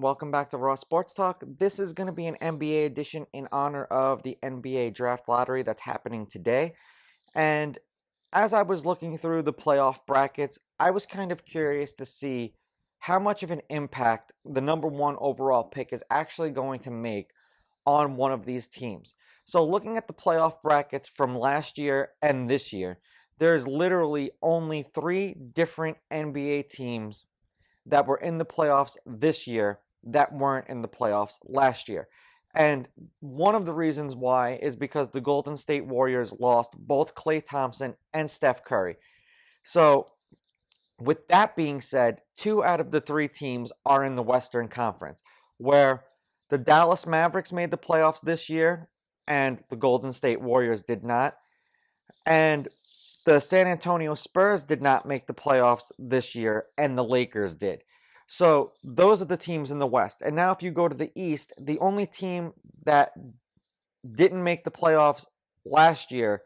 everyone? Welcome back to Raw Sports Talk. This is going to be an NBA edition in honor of the NBA Draft Lottery that's happening today. And as I was looking through the playoff brackets, I was kind of curious to see how much of an impact the number one overall pick is actually going to make on one of these teams. So looking at the playoff brackets from last year and this year, there's literally only 3 different NBA teams that were in the playoffs this year that weren't in the playoffs last year. And one of the reasons why is because the Golden State Warriors lost both Klay Thompson and Steph Curry. So with that being said, 2 out of the 3 teams are in the Western Conference, where the Dallas Mavericks made the playoffs this year and the Golden State Warriors did not. And the San Antonio Spurs did not make the playoffs this year, and the Lakers did. So those are the teams in the West. And now if you go to the East, the only team that didn't make the playoffs last year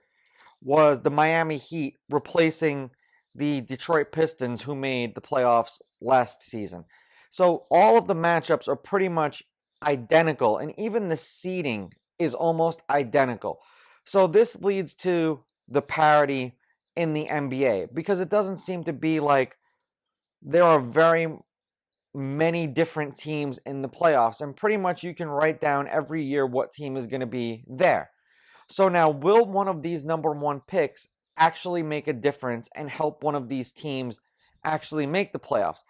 was the Miami Heat, replacing the Detroit Pistons, who made the playoffs last season. So all of the matchups are pretty much identical, and even the seeding is almost identical. So this leads to the parity in the NBA, because it doesn't seem to be like there are very many different teams in the playoffs, and pretty much you can write down every year what team is going to be there. So now, will one of these number one picks actually make a difference and help one of these teams actually make the playoffs?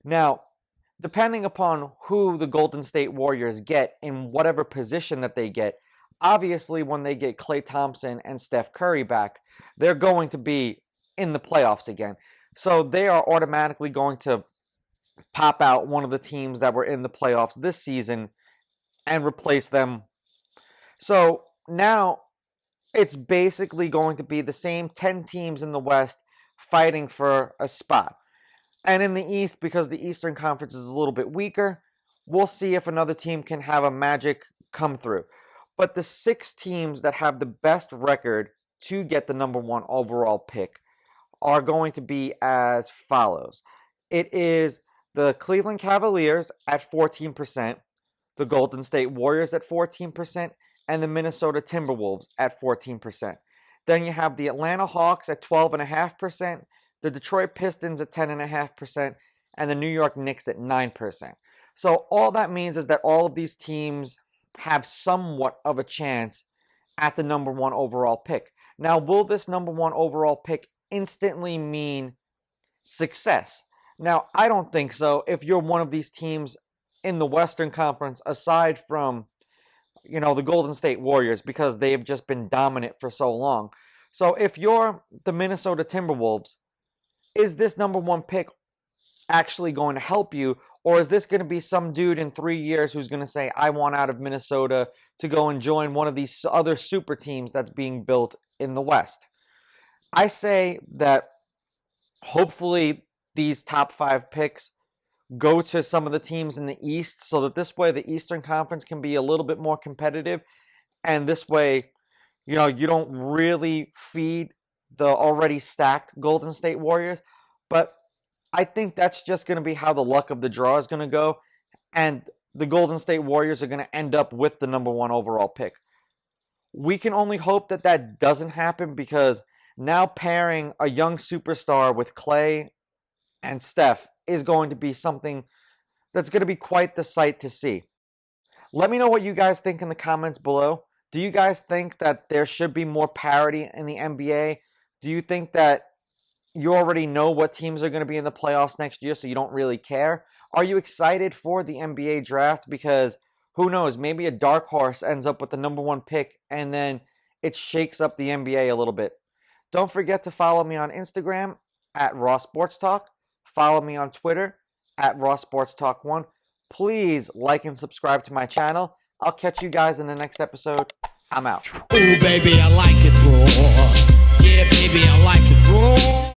Now, depending upon who the Golden State Warriors get in whatever position that they get, obviously, when they get Klay Thompson and Steph Curry back, they're going to be in the playoffs again. So they are automatically going to pop out one of the teams that were in the playoffs this season and replace them. So now it's basically going to be the same 10 teams in the West fighting for a spot. And in the East, because the Eastern Conference is a little bit weaker, we'll see if another team can have a magic come through. But the 6 teams that have the best record to get the number one overall pick are going to be as follows. It is the Cleveland Cavaliers at 14%, the Golden State Warriors at 14%, and the Minnesota Timberwolves at 14%. Then you have the Atlanta Hawks at 12.5%, the Detroit Pistons at 10.5%, and the New York Knicks at 9%. So all that means is that all of these teams have somewhat of a chance at the number one overall pick. Now, will this number one overall pick instantly mean success? Now, I don't think so if you're one of these teams in the Western Conference, aside from, the Golden State Warriors, because they have just been dominant for so long. So if you're the Minnesota Timberwolves, is this number one pick actually going to help you? Or is this going to be some dude in 3 years who's going to say, I want out of Minnesota to go and join one of these other super teams that's being built in the West? I say that hopefully these top 5 picks go to some of the teams in the East, so that this way the Eastern Conference can be a little bit more competitive. And this way, you don't really feed the already stacked Golden State Warriors. But I think that's just going to be how the luck of the draw is going to go. And the Golden State Warriors are going to end up with the number one overall pick. We can only hope that that doesn't happen, because now pairing a young superstar with Klay and Steph is going to be something that's going to be quite the sight to see. Let me know what you guys think in the comments below. Do you guys think that there should be more parity in the NBA? Do you think that you already know what teams are going to be in the playoffs next year, so you don't really care? Are you excited for the NBA draft? Because who knows, maybe a dark horse ends up with the number one pick, and then it shakes up the NBA a little bit. Don't forget to follow me on Instagram at Raw Sports Talk. Follow me on Twitter at Raw Sports Talk 1. Please like and subscribe to my channel. I'll catch you guys in the next episode. I'm out. Ooh, baby, I like it raw. Yeah, baby, I like it raw.